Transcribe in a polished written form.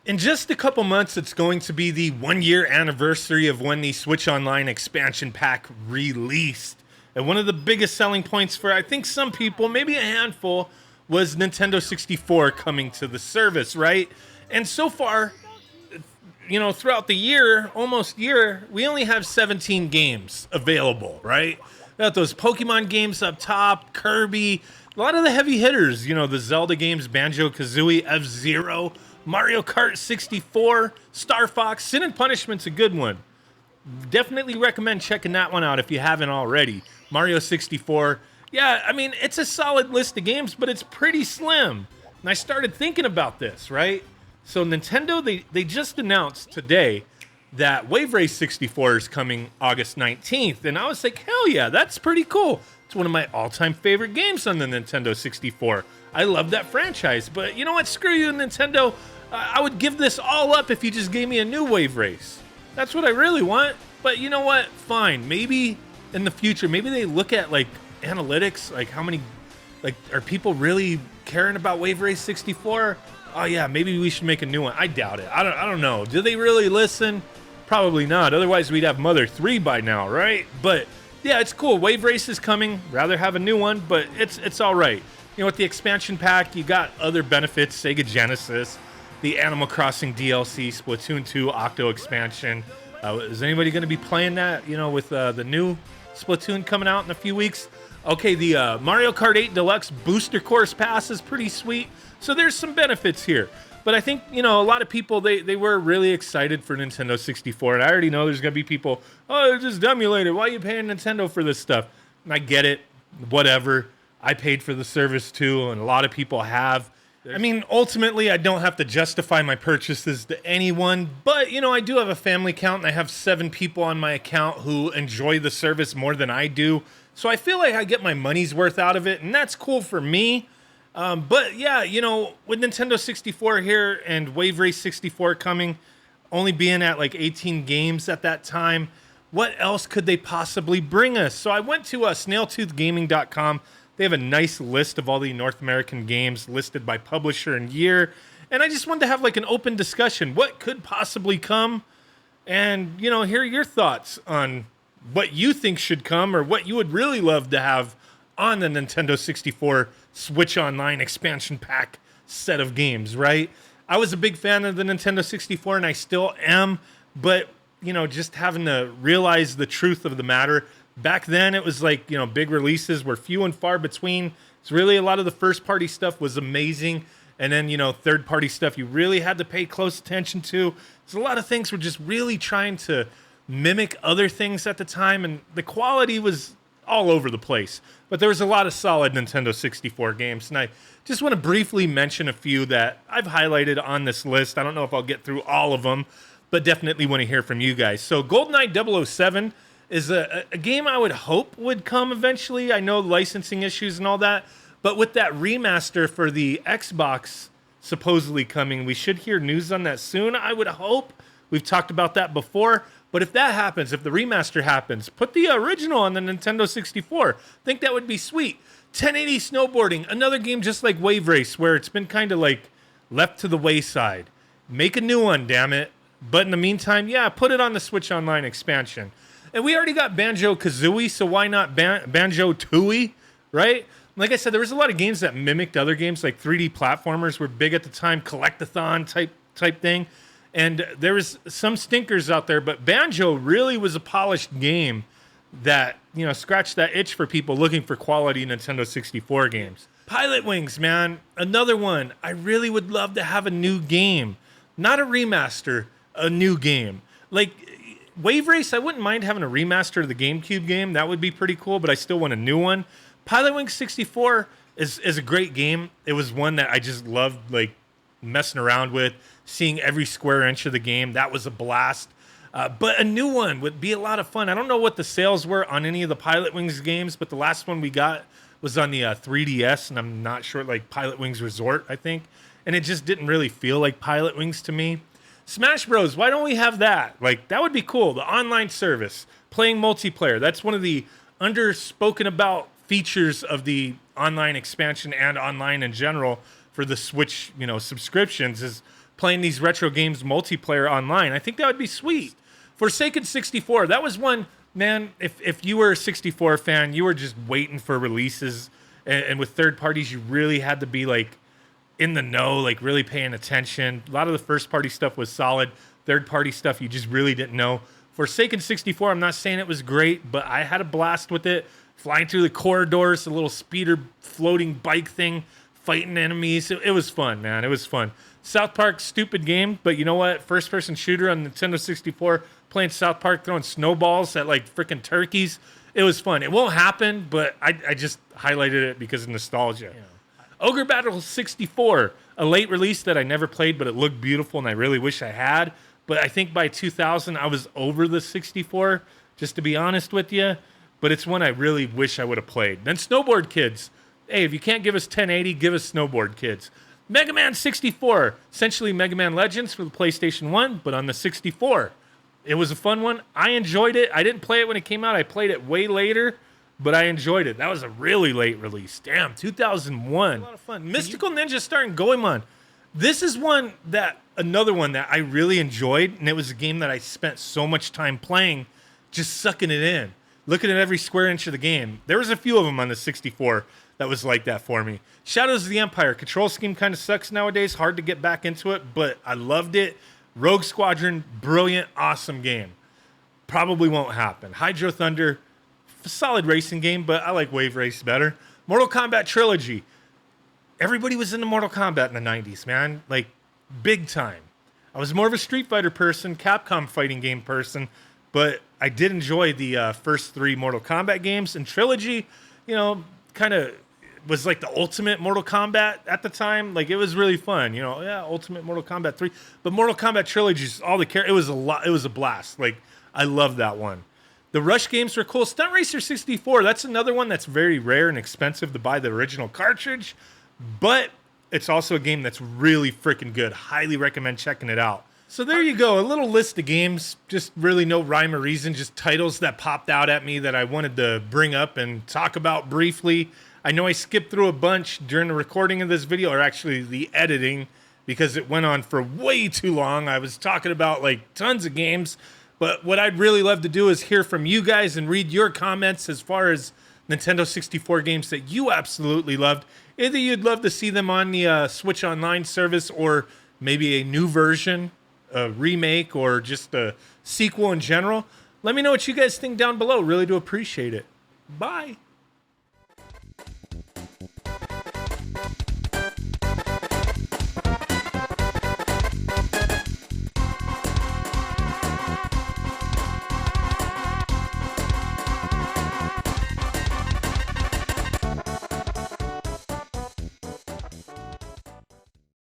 In just a couple months, it's going to be the 1 year anniversary of when the Switch Online expansion pack released. And one of the biggest selling points for, I think, some people, maybe a handful, was Nintendo 64 coming to the service, right? And so far, throughout the year, almost year, we only have 17 games available, right? We got those Pokemon games up top, Kirby, a lot of the heavy hitters, the Zelda games, Banjo-Kazooie, F-Zero, Mario Kart 64, Star Fox, Sin and Punishment's a good one. Definitely recommend checking that one out if you haven't already. Mario 64. Yeah, I mean, it's a solid list of games, but it's pretty slim. And I started thinking about this, right? So Nintendo, they just announced today that Wave Race 64 is coming August 19th. And I was like, hell yeah, that's pretty cool. It's one of my all-time favorite games on the Nintendo 64. I love that franchise. But you know what? Screw you, Nintendo. I would give this all up if you just gave me a new Wave Race. That's what I really want. But you know what? Fine. Maybe in the future, maybe they look at like analytics, like how many, like are people really caring about Wave Race 64? Oh yeah, maybe we should make a new one. I doubt it. I don't know. Do they really listen? Probably not. Otherwise, we'd have Mother 3 by now, right? But yeah, it's cool. Wave Race is coming. Rather have a new one, but it's all right. With the expansion pack, you got other benefits. Sega Genesis, the Animal Crossing DLC, Splatoon 2 Octo expansion. Is anybody going to be playing that, with the new Splatoon coming out in a few weeks? Okay, the Mario Kart 8 Deluxe Booster Course Pass is pretty sweet. So there's some benefits here. But I think, a lot of people, they were really excited for Nintendo 64. And I already know there's going to be people, oh, they're just emulated. Why are you paying Nintendo for this stuff? And I get it. Whatever. I paid for the service too, and a lot of people have. I mean, ultimately, I don't have to justify my purchases to anyone, but, I do have a family account, and I have 7 people on my account who enjoy the service more than I do. So I feel like I get my money's worth out of it, and that's cool for me. But yeah, with Nintendo 64 here and Wave Race 64 coming, only being at like 18 games at that time, what else could they possibly bring us? So I went to snailtoothgaming.com. They have a nice list of all the North American games listed by publisher and year. And I just wanted to have like an open discussion. What could possibly come? And, hear your thoughts on what you think should come or what you would really love to have on the Nintendo 64 Switch Online expansion pack set of games, right? I was a big fan of the Nintendo 64 and I still am. But, just having to realize the truth of the matter. Back then, it was like, big releases were few and far between. It's really a lot of the first-party stuff was amazing. And then, third-party stuff you really had to pay close attention to. So a lot of things were just really trying to mimic other things at the time. And the quality was all over the place. But there was a lot of solid Nintendo 64 games. And I just want to briefly mention a few that I've highlighted on this list. I don't know if I'll get through all of them, but definitely want to hear from you guys. So GoldenEye 007 is a game I would hope would come eventually. I know licensing issues and all that, but with that remaster for the Xbox supposedly coming, we should hear news on that soon, I would hope. We've talked about that before, but if that happens, if the remaster happens, put the original on the Nintendo 64. I think that would be sweet. 1080 Snowboarding, another game just like Wave Race, where it's been kind of like left to the wayside. Make a new one, damn it. But in the meantime, yeah, put it on the Switch Online expansion. And we already got Banjo-Kazooie, so why not Banjo-Tooie, right? Like I said, there was a lot of games that mimicked other games, like 3D platformers were big at the time, collectathon type thing. And there was some stinkers out there, but Banjo really was a polished game that, scratched that itch for people looking for quality Nintendo 64 games. Pilot Wings, man, another one. I really would love to have a new game. Not a remaster, a new game. Like Wave Race, I wouldn't mind having a remaster of the GameCube game. That would be pretty cool, but I still want a new one. Pilot Wings 64 is a great game. It was one that I just loved, like, messing around with, seeing every square inch of the game. That was a blast. But a new one would be a lot of fun. I don't know what the sales were on any of the Pilot Wings games, but the last one we got was on the 3DS, and I'm not sure, like Pilot Wings Resort, I think. And it just didn't really feel like Pilot Wings to me. Smash Bros, why don't we have that? Like, that would be cool. The online service, playing multiplayer. That's one of the underspoken about features of the online expansion and online in general for the Switch, subscriptions is playing these retro games multiplayer online. I think that would be sweet. Forsaken 64, that was one, man, if you were a 64 fan, you were just waiting for releases. And with third parties, you really had to be like in the know, like really paying attention. A lot of the first party stuff was solid. Third party stuff, you just really didn't know. Forsaken 64, I'm not saying it was great, but I had a blast with it. Flying through the corridors, a little speeder floating bike thing, fighting enemies. It was fun, man. It was fun. South Park, stupid game, but you know what? First person shooter on Nintendo 64, playing South Park, throwing snowballs at like freaking turkeys. It was fun. It won't happen, but I just highlighted it because of nostalgia. Yeah. Ogre Battle 64, a late release that I never played, but it looked beautiful and I really wish I had. But I think by 2000, I was over the 64, just to be honest with you. But it's one I really wish I would have played. Then Snowboard Kids. Hey, if you can't give us 1080, give us Snowboard Kids. Mega Man 64, essentially Mega Man Legends for the PlayStation 1, but on the 64. It was a fun one. I enjoyed it. I didn't play it when it came out. I played it way later, but I enjoyed it. That was a really late release. Damn, 2001. A lot of fun. Mystical Ninja starring Goemon. This is another one that I really enjoyed, and it was a game that I spent so much time playing, just sucking it in, looking at every square inch of the game. There was a few of them on the 64 that was like that for me. Shadows of the Empire. Control scheme kind of sucks nowadays. Hard to get back into it, but I loved it. Rogue Squadron, brilliant, awesome game. Probably won't happen. Hydro Thunder, solid racing game, but I like Wave Race better. Mortal Kombat Trilogy. Everybody was into Mortal Kombat in the 90s, man. Like, big time. I was more of a Street Fighter person, Capcom fighting game person, but I did enjoy the first 3 Mortal Kombat games. And Trilogy, kind of was like the ultimate Mortal Kombat at the time. Like, it was really fun, Ultimate Mortal Kombat 3. But Mortal Kombat Trilogy, it was a blast. Like, I love that one. The Rush games were cool. Stunt Racer 64, that's another one that's very rare and expensive to buy the original cartridge. But it's also a game that's really freaking good. Highly recommend checking it out. So there you go. A little list of games. Just really no rhyme or reason. Just titles that popped out at me that I wanted to bring up and talk about briefly. I know I skipped through a bunch during the recording of this video, or actually the editing, because it went on for way too long. I was talking about like tons of games. But what I'd really love to do is hear from you guys and read your comments as far as Nintendo 64 games that you absolutely loved. Either you'd love to see them on the Switch Online service, or maybe a new version, a remake, or just a sequel in general. Let me know what you guys think down below. Really do appreciate it. Bye.